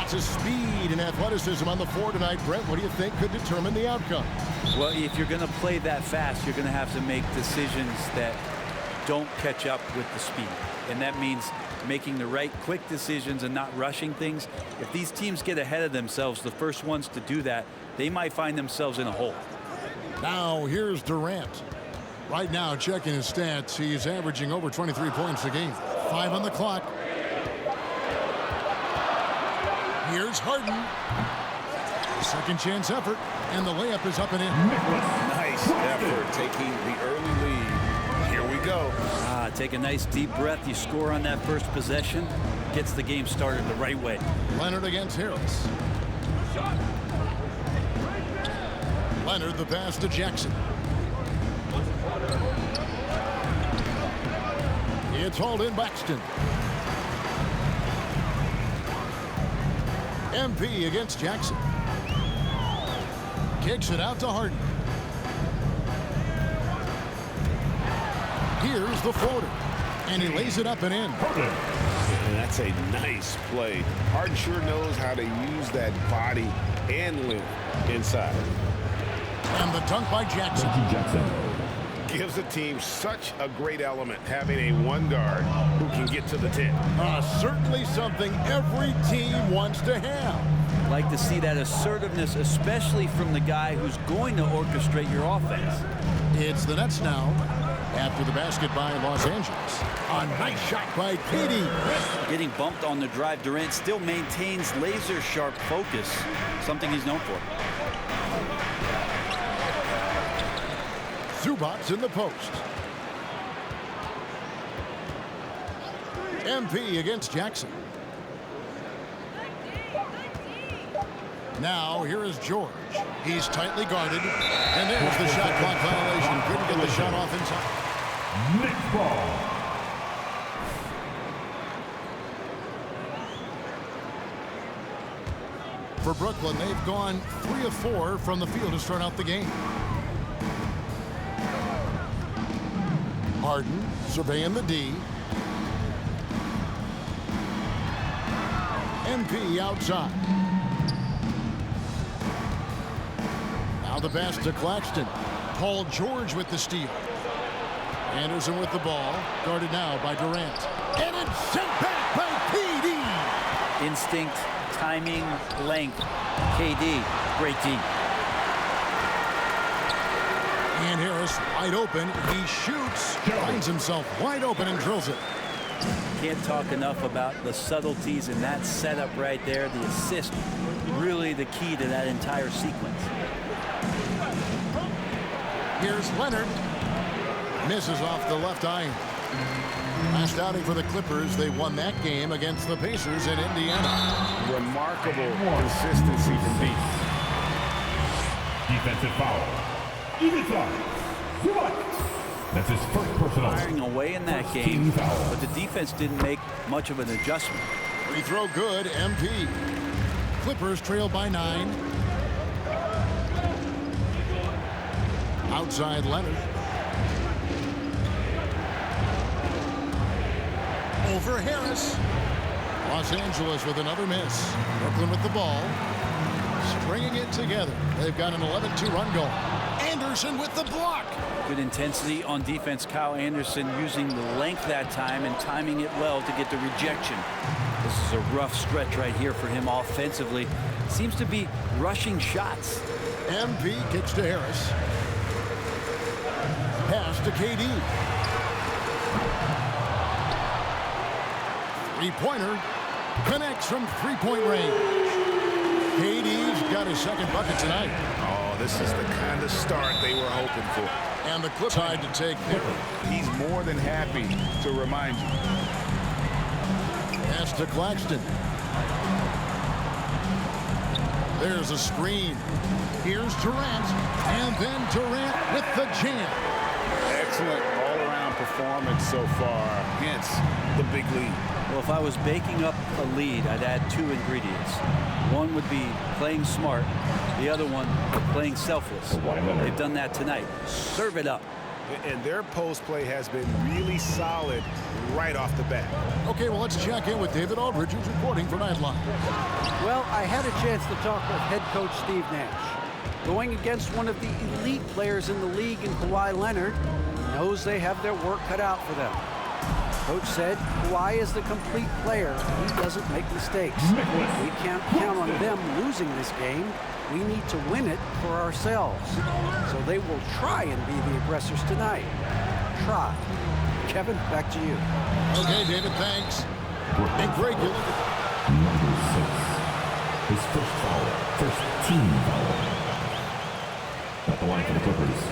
Lots of speed and athleticism on the floor tonight. Brent, what do you think could determine the outcome? Well, if you're going to play that fast, you're going to have to make decisions that don't catch up with the speed. And that means making the right quick decisions and not rushing things. If these teams get ahead of themselves, the first ones to do that, they might find themselves in a hole. Now here's Durant. Right now, checking his stats, he's averaging over 23 points a game. 5 on the clock. Here's Harden. Second chance effort, and the layup is up and in. Nice effort taking the early lead. Here we go. Take a nice deep breath. You score on that first possession. Gets the game started the right way. Leonard against Harris. Leonard the pass to Jackson. It's hauled in Baxton. MP against Jackson. Kicks it out to Harden. Here's the floater. And he lays it up and in. And that's a nice play. Harden sure knows how to use that body and length inside. And the dunk by Jackson. Gives the team such a great element having a one guard who can get to the 10. Certainly something every team wants to have. Like to see that assertiveness, especially from the guy who's going to orchestrate your offense. It's the Nets now after the basket by Los Angeles. A nice shot by KD. Getting bumped on the drive, Durant still maintains laser-sharp focus, something he's known for. Zubac's in the post. MP against Jackson. Now here is George. He's tightly guarded. And there's the shot clock violation. Couldn't get the shot off inside. Next ball. For Brooklyn, they've gone 3 of 4 from the field to start out the game. Harden surveying the D. MP outside. Now the pass to Claxton. Paul George with the steal. Anderson with the ball. Guarded now by Durant. And it's sent back by KD. Instinct, timing, length. KD, great D. And Harris wide open. He shoots. Finds himself wide open and drills it. Can't talk enough about the subtleties in that setup right there. The assist, really the key to that entire sequence. Here's Leonard. Misses off the left iron. Last outing for the Clippers, they won that game against the Pacers in Indiana. Remarkable consistency from deep. Defensive foul. That's his first personal. Firing away in that game, but the defense didn't make much of an adjustment. Free throw good, MP. Clippers trail by 9. Outside Leonard. Over Harris. Los Angeles with another miss. Brooklyn with the ball. Stringing it together. They've got an 11-2 run going. Anderson with the block. Good intensity on defense. Kyle Anderson using the length that time and timing it well to get the rejection. This is a rough stretch right here for him offensively. Seems to be rushing shots. MP kicks to Harris. Pass to KD. Three-pointer connects from three-point range. KD's got his second bucket tonight. Oh, this is the kind of start they were hoping for. And the Clippers tried to take Pippen. He's more than happy to remind you. Pass to Claxton. There's a screen. Here's Durant. And then Durant with the jam. Excellent all-around performance so far. Hence, the big lead. Well, if I was baking up a lead, I'd add 2 ingredients. One would be playing smart. The other one, playing selfless. They've done that tonight. Serve it up. And their post play has been really solid right off the bat. Okay, well, let's check in with David Aldridge, who's reporting for Nightline. Well, I had a chance to talk with head coach Steve Nash. Going against one of the elite players in the league in Kawhi Leonard, he knows they have their work cut out for them. Coach said Kawhi is the complete player. He doesn't make mistakes. We can't count on them losing this game. We need to win it for ourselves. So they will try and be the aggressors tonight. Try. Kevin, back to you. Okay, David, thanks. And Greg, you look at Number 6. His first foul. First team foul. At the line for the Clippers.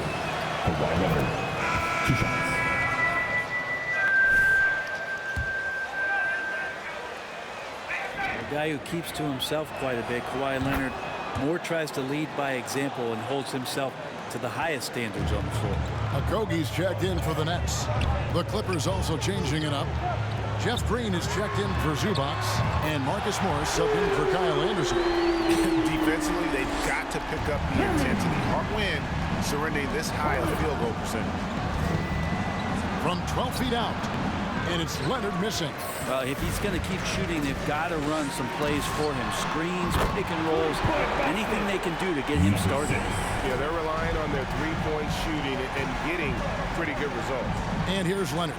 Kawhi Leonard. 2 shots. A guy who keeps to himself quite a bit, Kawhi Leonard, more tries to lead by example and holds himself to the highest standards on the floor. Okogie's checked in for the Nets. The Clippers also changing it up. Jeff Green is checked in for Zubac, and Marcus Morris subbed in for Kyle Anderson. Defensively, they've got to pick up the intensity. Hard win, surrendering this high of field goal percentage. From 12 feet out, and it's Leonard missing. Well, if he's going to keep shooting, they've got to run some plays for him. Screens, pick and rolls, anything they can do to get him started. Yeah, they're relying on their three-point shooting and getting pretty good results. And here's Leonard.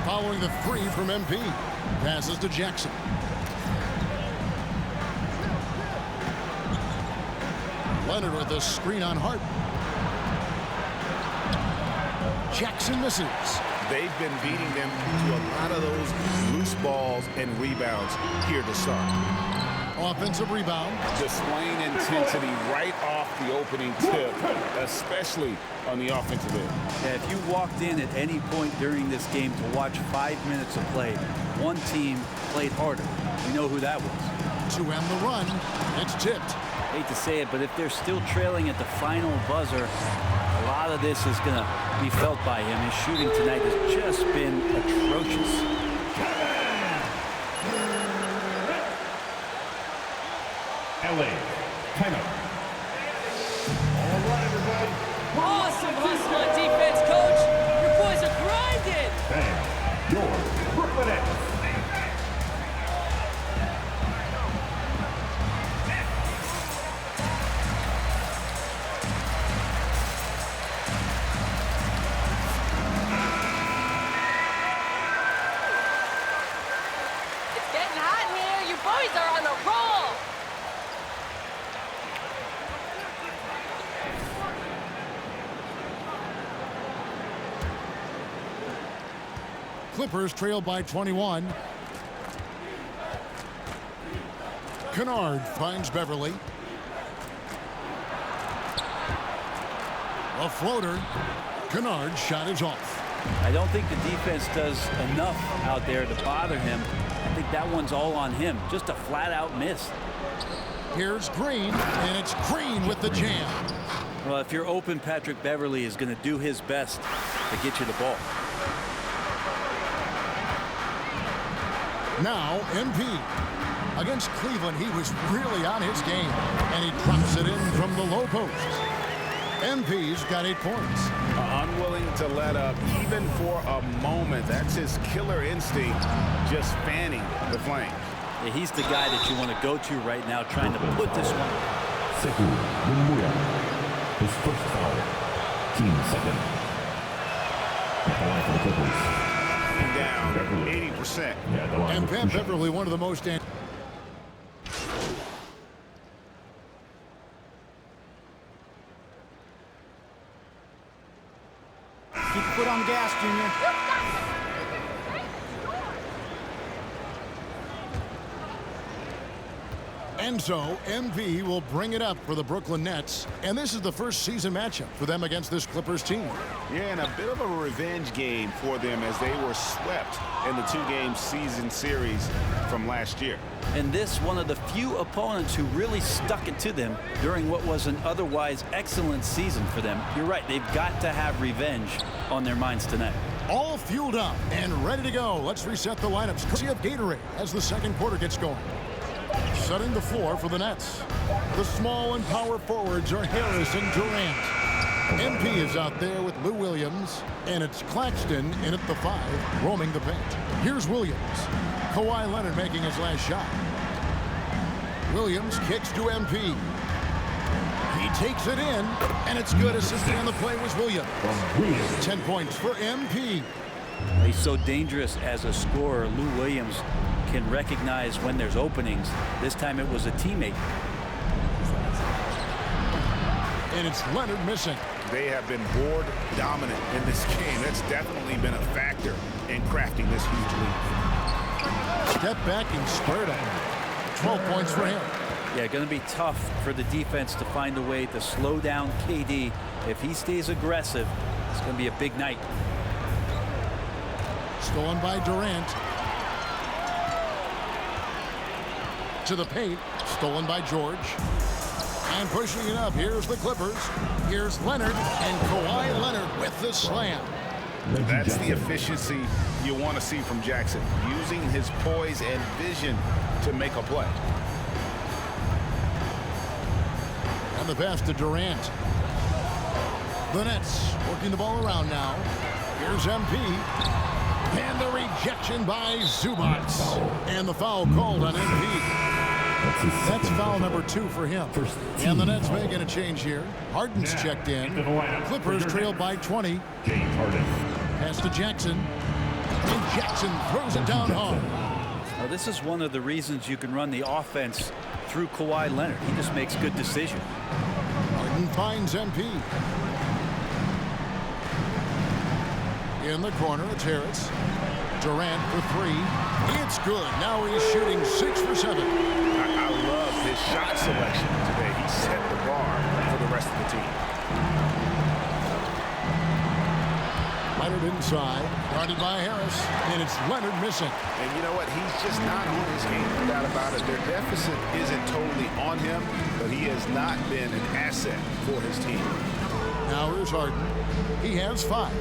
Following the 3 from MP. Passes to Jackson. Leonard with a screen on Hart. Jackson misses. They've been beating them to a lot of those loose balls and rebounds here to start. Offensive rebound. Displaying intensity right off the opening tip, especially on the offensive end. Yeah, if you walked in at any point during this game to watch 5 minutes of play, one team played harder. We know who that was. To end the run, it's tipped. Hate to say it, but if they're still trailing at the final buzzer, a lot of this is going to be felt by him. His shooting tonight has just been atrocious. LA, timeout. Awesome hustle on defense, coach. Your boys are grinding. Bang. Your Brooklyn Nets. It's getting hot in here. Your boys are on a roll. Clippers trail by 21. Kennard finds Beverly. A floater. Kennard's shot is off. I don't think the defense does enough out there to bother him. I think that one's all on him. Just a flat-out miss. Here's Green, and it's Green with the jam. Well, if you're open, Patrick Beverly is going to do his best to get you the ball. Now, MP. Against Cleveland, he was really on his game, and he drops it in from the low post. MP's got 8 points. Unwilling to let up even for a moment. That's his killer instinct, just fanning the flame. Yeah, he's the guy that you want to go to right now, trying to put this one. Sekou Doumbouya. His first foul. Team second. At the line for the Clippers. Down Beverly. 80%. Yeah, the line And for Pat 2 shots. Beverly, one of the most... Keep your foot on the gas, Junior. And so, MP will bring it up for the Brooklyn Nets. And this is the first season matchup for them against this Clippers team. Yeah, and a bit of a revenge game for them as they were swept in the 2-game season series from last year. And this one of the few opponents who really stuck it to them during what was an otherwise excellent season for them. You're right, they've got to have revenge on their minds tonight. All fueled up and ready to go. Let's reset the lineups. Courtesy of Gatorade as the second quarter gets going. Setting the floor for the Nets. The small and power forwards are Harris and Durant. MP is out there with Lou Williams, and it's Claxton in at the 5, roaming the paint. Here's Williams. Kawhi Leonard making his last shot. Williams kicks to MP. He takes it in, and it's good. Assisting on the play was Williams. 10 points for MP. He's so dangerous as a scorer. Lou Williams can recognize when there's openings. This time it was a teammate. And it's Leonard missing. They have been board dominant in this game. That's definitely been a factor in crafting this huge lead. Step back and squared up. 12 points for him. Yeah, going to be tough for the defense to find a way to slow down KD. If he stays aggressive, it's going to be a big night. Stolen by Durant. To the paint. Stolen by George. And pushing it up. Here's the Clippers. Here's Leonard. And Kawhi Leonard with the slam. That's the efficiency you want to see from Jackson. Using his poise and vision to make a play. And the pass to Durant. The Nets working the ball around now. Here's MP. And the rejection by Zubac. And the foul called on MP. That's foul number 2 for him. And the Nets making a change here. Harden's checked in. Clippers trailed by 20. Pass to Jackson. And Jackson throws it down hard. Now, this is one of the reasons you can run the offense through Kawhi Leonard. He just makes good decisions. Harden finds MP. In the corner, it's Harris. Durant for 3. It's good. Now he's shooting 6 for 7. I love his shot selection today. He set the bar for the rest of the team. Leonard inside, guarded by Harris, and it's Leonard missing. And you know what? He's just not on his game, no doubt about it. Their deficit isn't totally on him, but he has not been an asset for his team. Now here's Harden. He has 5.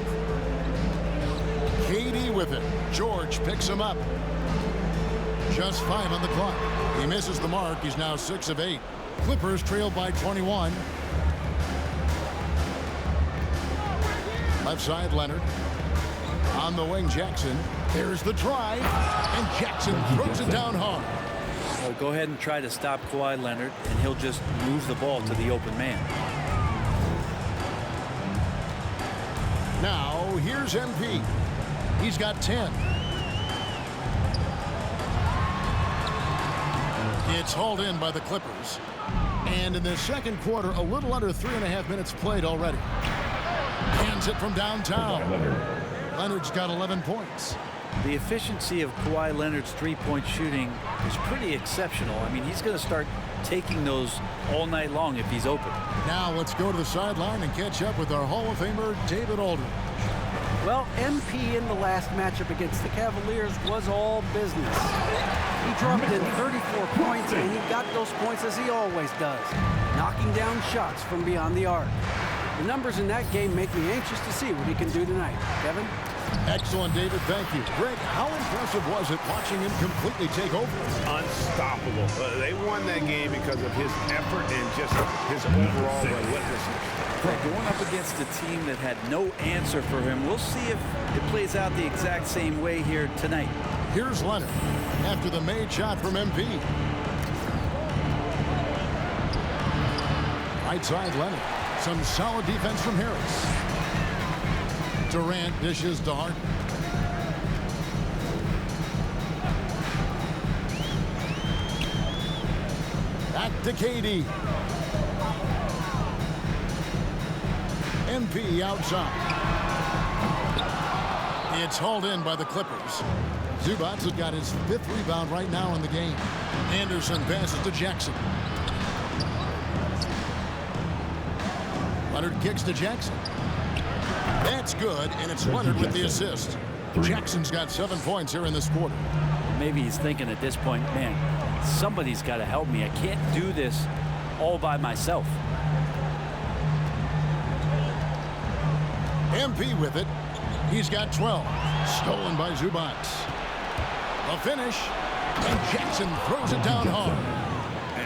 KD with it. George picks him up. Just 5 on the clock. He misses the mark. He's now 6 of 8. Clippers trail by 21. Left side, Leonard. On the wing, Jackson. There's the try. And Jackson throws it down hard. Well, go ahead and try to stop Kawhi Leonard, and he'll just move the ball to the open man. Now, here's MP. He's got 10. It's hauled in by the Clippers. And in the second quarter, a little under 3.5 minutes played already. Hands it from downtown. Leonard's got 11 points. The efficiency of Kawhi Leonard's three-point shooting is pretty exceptional. I mean, he's going to start taking those all night long if he's open. Now let's go to the sideline and catch up with our Hall of Famer, David Aldridge. Well, MP in the last matchup against the Cavaliers was all business. He dropped in 34 points, and he got those points as he always does, knocking down shots from beyond the arc. The numbers in that game make me anxious to see what he can do tonight. Kevin? Excellent, David. Thank you. Greg, how impressive was it watching him completely take over? Unstoppable. They won that game because of his effort and just his overall relentlessness. Going up against a team that had no answer for him. We'll see if it plays out the exact same way here tonight. Here's Leonard after the made shot from MP. Right side, Leonard. Some solid defense from Harris. Durant dishes to Harden. Back to KD. MP outside. It's hauled in by the Clippers. Zubac has got his 5th rebound right now in the game. Anderson passes to Jackson. Leonard kicks to Jackson. That's good, and it's Leonard with the assist. Jackson's got 7 points here in this quarter. Maybe he's thinking at this point, man, somebody's got to help me. I can't do this all by myself. MP with it. He's got 12. Stolen by Zubac. A finish, and Jackson throws it down hard.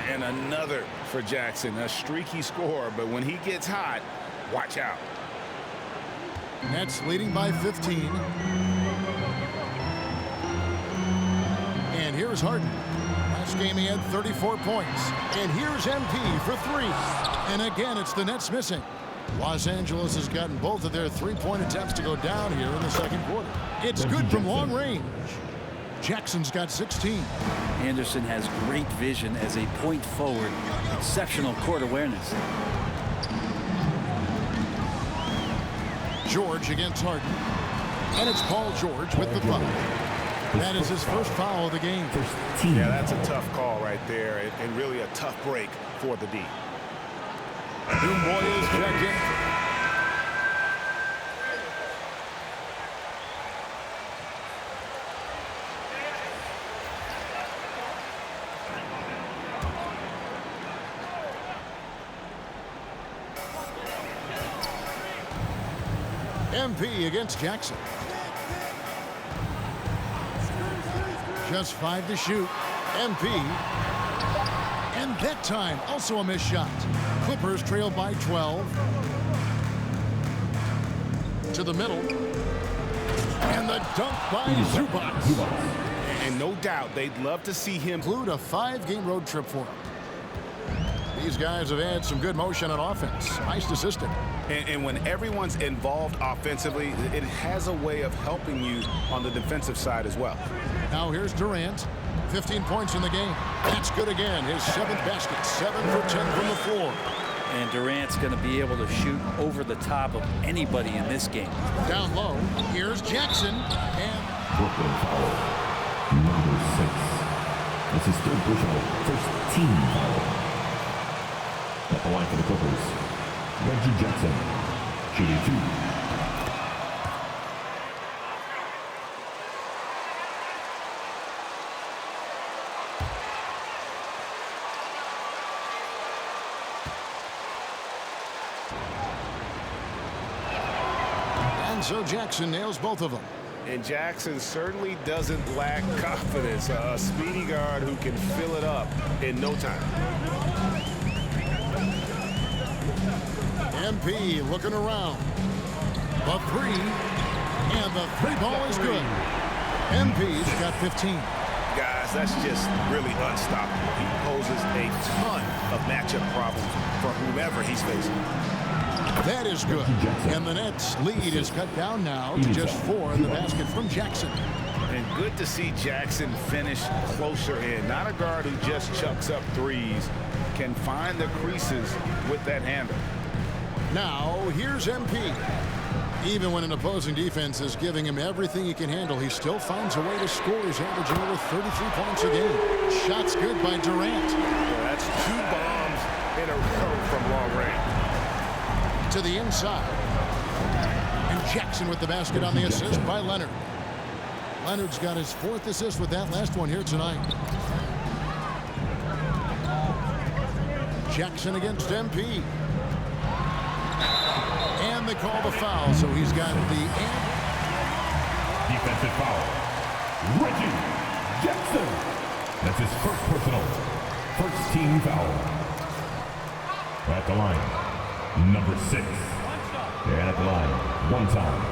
And another for Jackson, a streaky scorer, but when he gets hot, Watch out. Nets leading by 15. And here's Harden. Last game he had 34 points. And here's MP for 3. And again, it's the Nets missing. Los Angeles has gotten both of their three-point attempts to go down here in the second quarter. It's good from long range. Jackson's got 16. Anderson has great vision as a point forward. Exceptional court awareness. George against Harden. And it's Paul George with the foul. That is his first foul of the game. Yeah, that's a tough call right there, and really a tough break for the D. Boy is checked in. MP against Jackson. Just 5 to shoot. MP. And that time, also a missed shot. Clippers trail by 12. To the middle. And the dunk by Zubac. And no doubt, they'd love to see him Include a 5-game road trip for him. These guys have had some good motion on offense. Nice assistant. And when everyone's involved offensively, it has a way of helping you on the defensive side as well. Now here's Durant. 15 points in the game. That's good again. His 7th basket. 7 for 10 from the floor. And Durant's going to be able to shoot over the top of anybody in this game. Down low. Here's Jackson. And Brooklyn foul. Number 6. That's his third personal, first team foul. At the line for the Clippers, Reggie Jackson, shooting 2. And so Jackson nails both of them. And Jackson certainly doesn't lack confidence. A speedy guard who can fill it up in no time. MP looking around. The 3. And the 3 ball is good. MP's got 15. Guys, that's just really unstoppable. He poses a ton of matchup problems for whomever he's facing. That is good. And the Nets lead is cut down now to just 4 in the basket from Jackson. And good to see Jackson finish closer in. Not a guard who just chucks up threes. Can find the creases with that handle. Now, here's MP. Even when an opposing defense is giving him everything he can handle, he still finds a way to score. He's averaging over 33 points a game. Shots good by Durant. Well, that's 2 bombs in a row from long range. To the inside. And Jackson with the basket on the assist by Leonard. Leonard's got his 4th assist with that last one here tonight. Jackson against MP. And they call the foul, so he's got the Defensive foul. Reggie Jackson. That's his first personal, first team foul. At the line, number 6. And at the line, 1 time.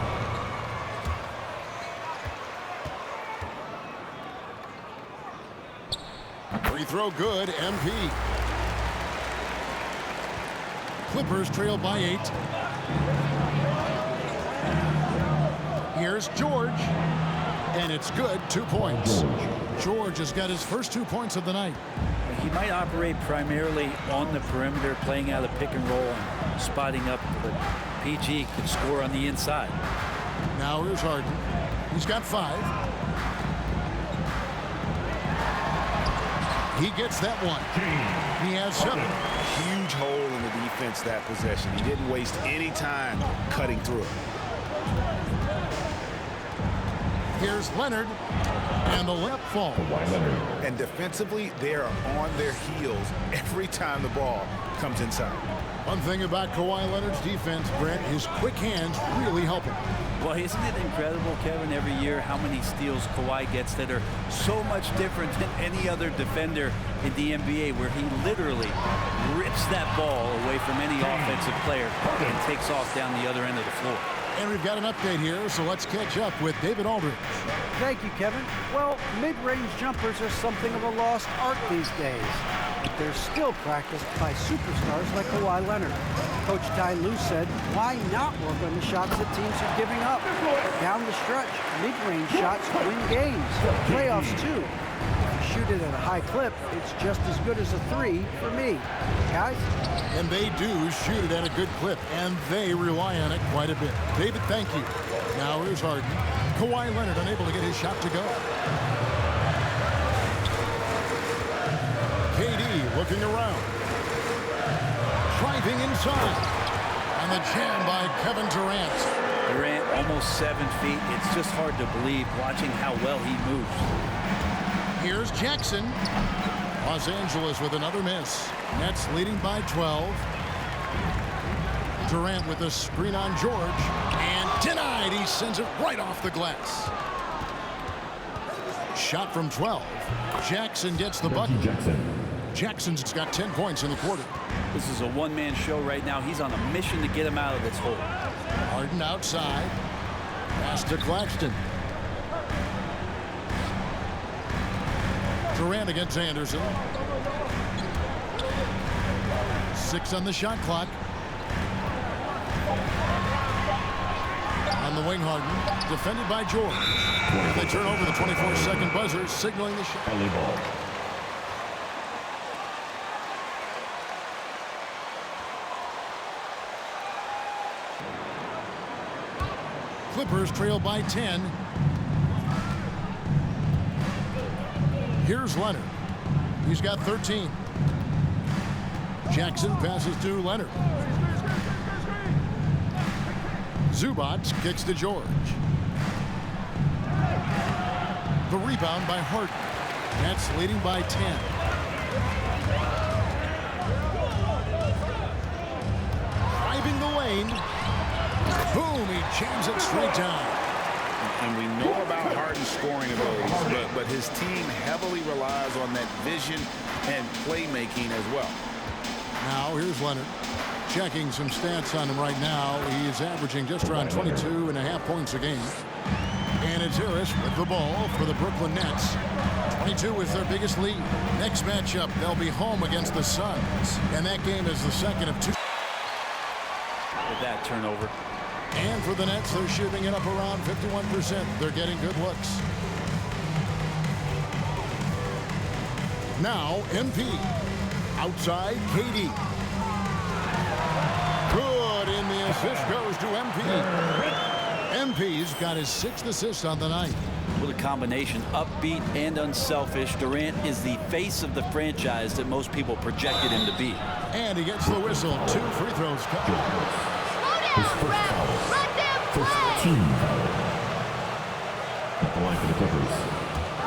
free throw good. MP. Clippers trail by 8. Here's George. And it's good. 2 points. George has got his first 2 points of the night. He might operate primarily on the perimeter, playing out of pick and roll and spotting up, but PG can score on the inside. Now here's Harden. He's got 5. He gets that one. He has 7. Huge hole in the defense that possession. He didn't waste any time cutting through it. Here's Leonard. And the left fall. And defensively, they are on their heels every time the ball comes inside. One thing about Kawhi Leonard's defense, Brent, his quick hands really help him. Well, isn't it incredible, Kevin, every year how many steals Kawhi gets that are so much different than any other defender in the NBA, where he literally rips that ball away from any offensive player and takes off down the other end of the floor. And we've got an update here, so let's catch up with David Aldridge. Thank you, Kevin. Well, mid-range jumpers are something of a lost art these days. They're still practiced by superstars like Kawhi Leonard. Coach Ty Lue said, why not work on the shots that teams are giving up? Down the stretch, mid-range shots win games. Playoffs, too. If you shoot it at a high clip, it's just as good as a three for me. Guys? And they do shoot it at a good clip, and they rely on it quite a bit. David, thank you. Now here's Harden. Kawhi Leonard unable to get his shot to go. KD looking around. Driving inside. And the jam by Kevin Durant. Durant almost 7 feet. It's just hard to believe watching how well he moves. Here's Jackson. Los Angeles with another miss. Nets leading by 12. Durant with a screen on George. And denied. He sends it right off the glass. Shot from 12. Jackson gets the bucket. Jackson's got 10 points in the quarter. This is a one-man show right now. He's on a mission to get him out of this hole. Harden outside. Pass to Claxton. Durant against Anderson. 6 on the shot clock. On the wing, Harden. Defended by George. And they turn over the 24-second buzzer, signaling the shot. Ball. Clippers trail by 10. Here's Leonard. He's got 13. Jackson passes to Leonard. Zubac kicks to George. The rebound by Harden. Nets leading by 10. Driving the lane. Boom, he jams it straight down. And we know about Harden's scoring abilities, but his team heavily relies on that vision and playmaking as well. Now here's Leonard. Checking some stats on him right now. He is averaging just around 22.5 points a game. And it's Harris with the ball for the Brooklyn Nets. 22 is their biggest lead. Next matchup, they'll be home against the Suns. And that game is the second of 2. With that turnover. And for the Nets, they're shooting it up around 51%. They're getting good looks. Now, MP. Outside, KD. Good, and the assist goes to MP. MP's got his 6th assist on the night. With a combination upbeat and unselfish, Durant is the face of the franchise that most people projected him to be. And he gets the whistle. 2 free throws cut. His first foul. First team foul. At the line for the Clippers,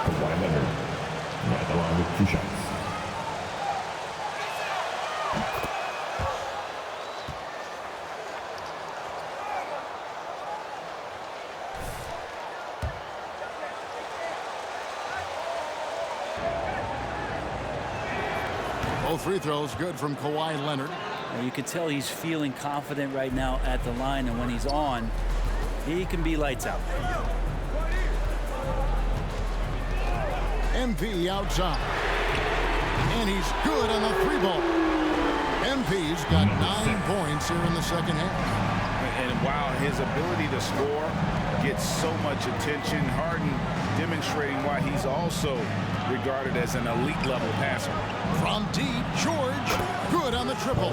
Kawhi Leonard. At the line with 2 shots. Both free throws good from Kawhi Leonard. You can tell he's feeling confident right now at the line, and when he's on, he can be lights out. MP outside. And he's good on the 3-ball. MP's got 9 points here in the second half. And while his ability to score gets so much attention, Harden demonstrating why he's also regarded as an elite level passer. From deep, George, good on the triple.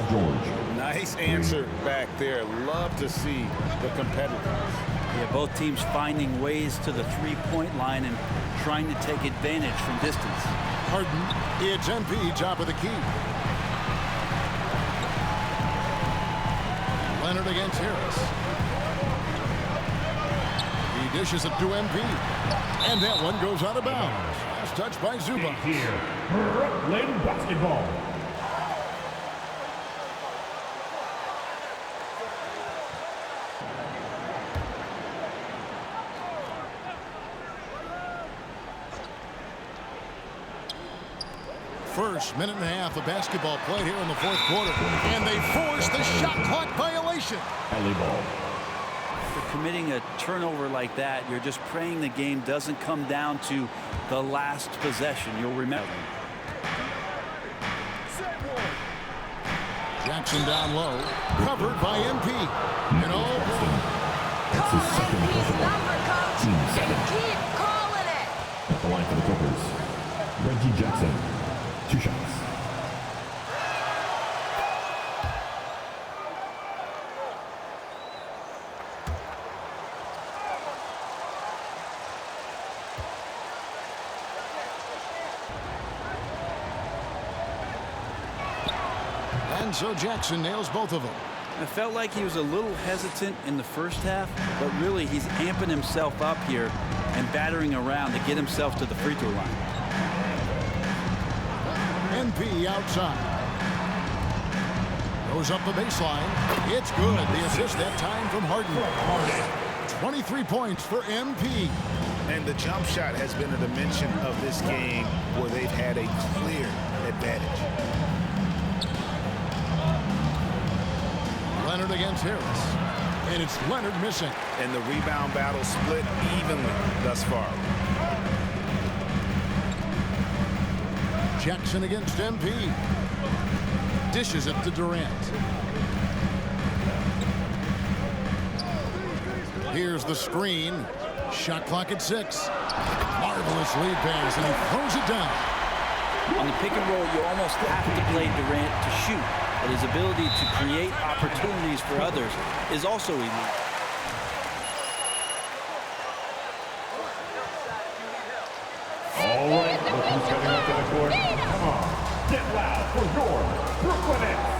Nice answer back there. Love to see the competitors. Yeah, both teams finding ways to the 3-point line and trying to take advantage from distance. Harden, it's MP top of the key. Leonard against Harris. He dishes it to MP. And that one goes out of bounds. Last touch by Zubac. Here, Brooklyn basketball. first minute and a half of basketball played here in the fourth quarter. And they force the shot clock violation. Alley ball. For committing a turnover like that, you're just praying the game doesn't come down to the last possession. You'll remember. Jackson down low, covered by MP. And That's his second personal. Number, coach, Team and 7. keep calling it. At the line for the Clippers, Reggie Jackson. 2 shots. And so Jackson nails both of them. I felt like he was a little hesitant in the first half, but really he's amping himself up here and battering around to get himself to the free throw line. MP outside. Goes up the baseline. It's good. The assist that time from Harden. 23 points for MP. And the jump shot has been a dimension of this game where they've had a clear advantage. Leonard against Harris. And it's Leonard missing. And the rebound battle split evenly thus far. Jackson against MP. Dishes it to Durant. Here's the screen. Shot clock at 6. Marvelous lead pass, and he throws it down. On the pick and roll, you almost have to play Durant to shoot, but his ability to create opportunities for others is also elite. All right, look who's coming up to the court. Come on, get loud for your Brooklyn Nets.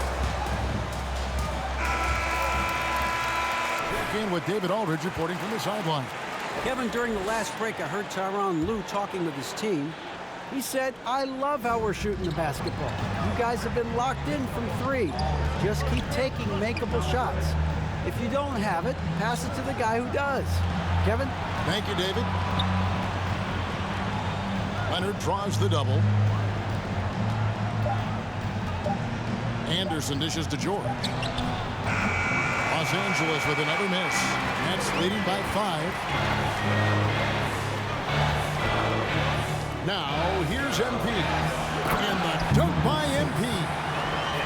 Again with David Aldridge reporting from the sideline. Kevin, during the last break, I heard Tyronn Lue talking with his team. He said, I love how we're shooting the basketball. You guys have been locked in from 3. Just keep taking makeable shots. If you don't have it, pass it to the guy who does. Kevin? Thank you, David. Leonard draws the double. Anderson dishes to George. Los Angeles with another miss. Nets leading by 5. Now, here's MP. And the dunk by MP.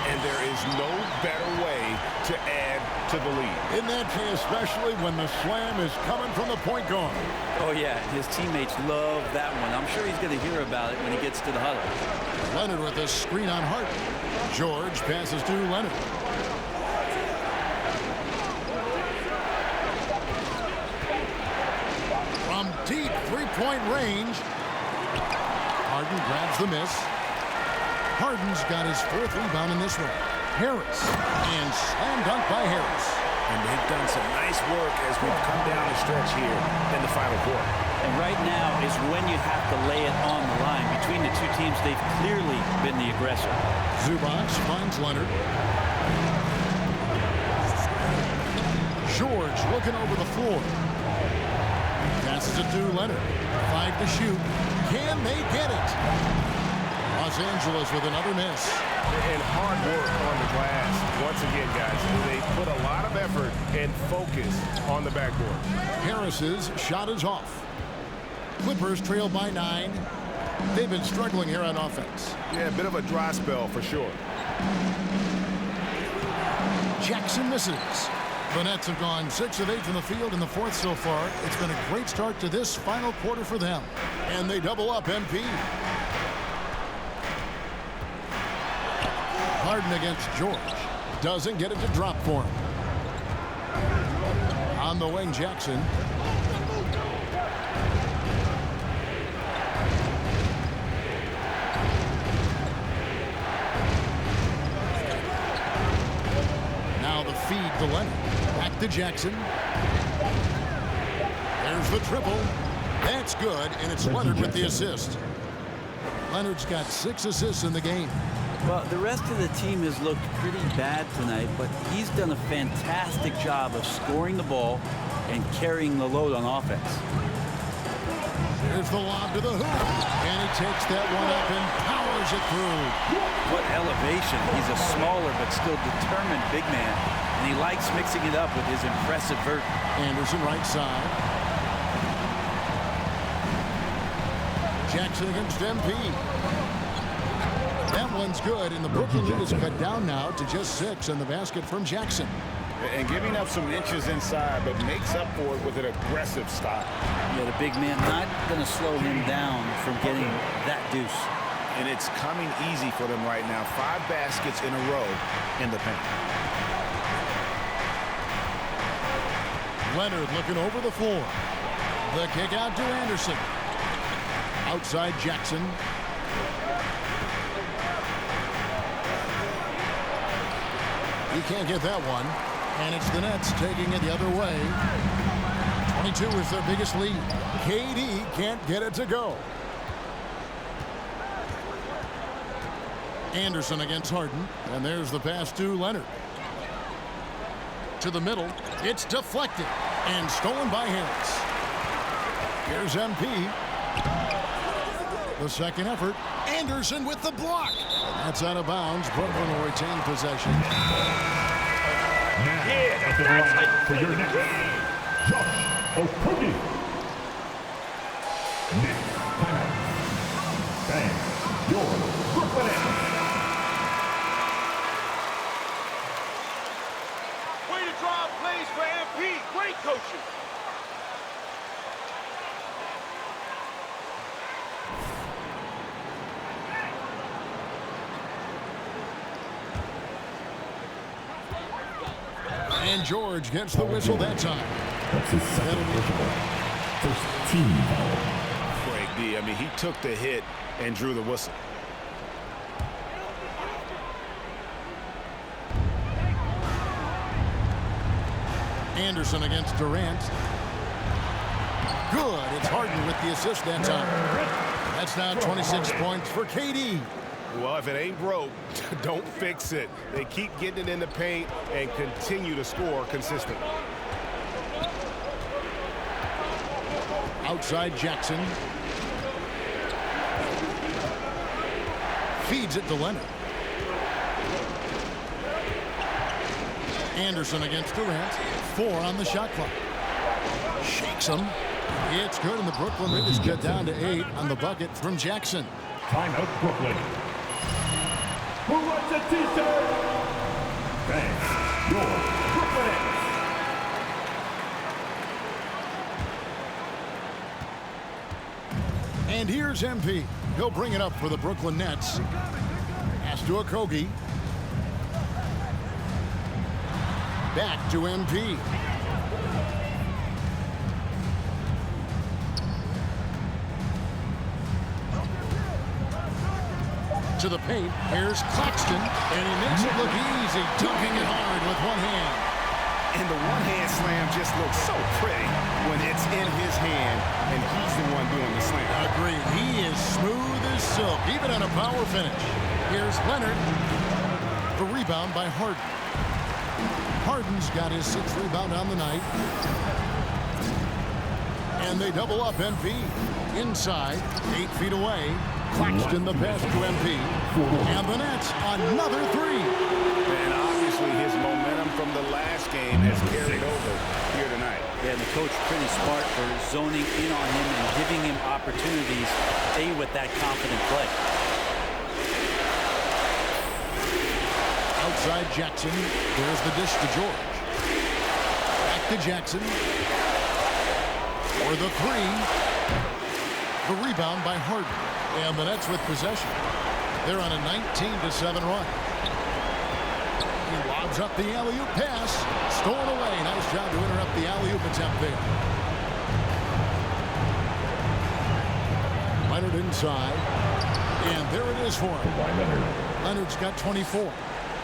And there is no better way to add to the lead. In that case, especially when the slam is coming from the point guard. Oh, yeah, his teammates love that one. I'm sure he's going to hear about it when he gets to the huddle. Leonard with a screen on Harden. George passes to Leonard. From deep three-point range. Harden grabs the miss. Harden's got his 4th rebound in this one. Harris. And slam dunk by Harris. And they've done some nice work as we've come down the stretch here in the final quarter. And right now is when you have to lay it on the line. Between the two teams, they've clearly been the aggressor. Zubac finds Leonard. George looking over the floor. Passes it to Leonard. 5 to shoot. Can they get it? Los Angeles with another miss. And hard work on the glass. Once again, guys, they put a lot of effort and focus on the backboard. Harris's shot is off. Clippers trail by 9. They've been struggling here on offense. Yeah, a bit of a dry spell for sure. Jackson misses. The Nets have gone 6 of 8 from the field in the 4th so far. It's been a great start to this final quarter for them. And they double up MP. Harden against George. Doesn't get it to drop for him. On the wing, Jackson. Now the feed to Leonard. Back to Jackson. There's the triple. That's good, and it's Leonard with the assist. Leonard's got 6 assists in the game. Well, the rest of the team has looked pretty bad tonight, but he's done a fantastic job of scoring the ball and carrying the load on offense. Here's the lob to the hoop, and he takes that one up and powers powers it through. What elevation. He's a smaller but still determined big man. And he likes mixing it up with his impressive vert. Anderson right side. Jackson against MP. That one's good, and the Brooklyn lead is cut down now to just 6 in the basket from Jackson. And giving up some inches inside, but makes up for it with an aggressive style. Yeah, the big man not going to slow him down from getting that deuce. And it's coming easy for them right now. 5 baskets in a row in the paint. Leonard looking over the floor. The kick out to Anderson. Outside Jackson. He can't get that one. And it's the Nets taking it the other way. 22 is their biggest lead. KD can't get it to go. Anderson against Harden. And there's the pass to Leonard. To the middle. It's deflected and stolen by Harris. Here's MP. The second effort. Anderson with the block. That's out of bounds. Brooklyn will retain possession. Now, at the line for your next, Josh Okogie. Next timeout. Bang, your Brooklyn Nets. Way to draw plays for MP. Great coaching. And George gets the whistle that time. That's his second personal. First team foul. Greg D. I mean, he took the hit and drew the whistle. Anderson against Durant. Good. It's Harden with the assist that time. That's now 26 points for KD. Well, if it ain't broke, don't fix it. They keep getting it in the paint and continue to score consistently. Outside Jackson. Feeds it to Leonard. Anderson against Durant. 4 on the shot clock. Shakes him. It's good, and the Brooklyn lead is cut down to 8 on the bucket from Jackson. Timeout, Brooklyn. Who wants a t-shirt? Thanks, your Brooklyn Nets. And here's MP. He'll bring it up for the Brooklyn Nets. Pass to Okogie. Back to MP. To the paint. Here's Claxton, and he makes it look easy, dunking it hard with one hand. And the one-hand slam just looks so pretty when it's in his hand and he's the one doing the slam. Agreed. He is smooth as silk, even on a power finish. Here's Leonard. The rebound by Harden. Harden's got his 6th rebound on the night. And they double up MP. Inside, 8 feet away. Claxton the pass to MP. And the Nets, another 3. And obviously his momentum from the last game has carried over here tonight. Yeah, and the coach pretty smart for zoning in on him and giving him opportunities to stay with that confident play. Outside Jackson. There's the dish to George. Back to Jackson. For the 3. The rebound by Harden. And the Nets with possession. They're on a 19-7 run. He lobs up the alley-oop pass. Stolen away. Nice job to interrupt the alley-oop attempt there. Leonard inside. And there it is for him. Leonard's got 24.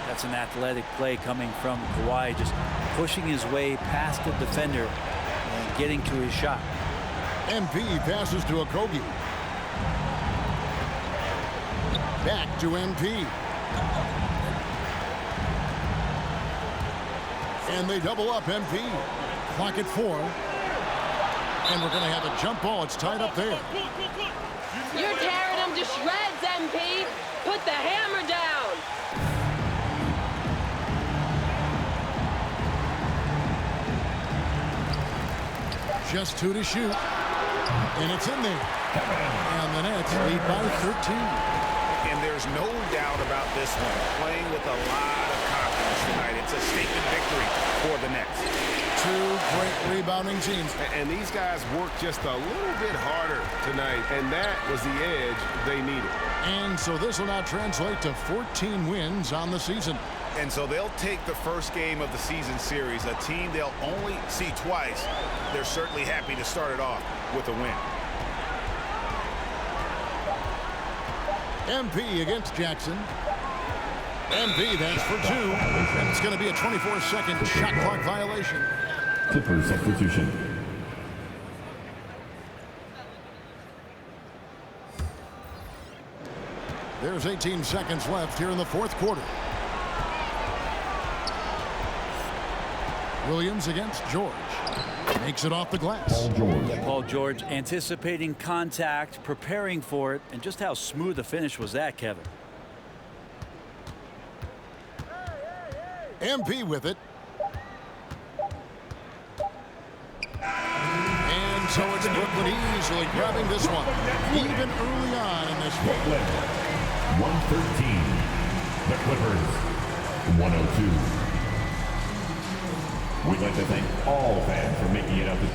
That's an athletic play coming from Kawhi, just pushing his way past the defender and getting to his shot. MP passes to Okogie. Back to MP. And they double up MP. Clock at 4. And we're going to have a jump ball. It's tied up there. You're tearing them to shreds, MP. Put the hammer down. Just 2 to shoot. And it's in there. And the Nets lead by 13. And there's no doubt about this one. Playing with a lot of confidence tonight. It's a statement victory for the Nets. 2 great rebounding teams. And these guys worked just a little bit harder tonight, and that was the edge they needed. And so this will now translate to 14 wins on the season. And so they'll take the first game of the season series, a team they'll only see twice. They're certainly happy to start it off with a win. MP against Jackson. MP, that's for 2. And it's going to be a 24-second shot clock violation. Clippers substitution. There's 18 seconds left here in the fourth quarter. Williams against George. Makes it off the glass. Paul George anticipating contact, preparing for it, and just how smooth the finish was that, Kevin. MP with it. And so it's Brooklyn easily grabbing this one. Even early on in this one. Brooklyn, 113. The Clippers, 102. We'd like to thank all fans for making it out this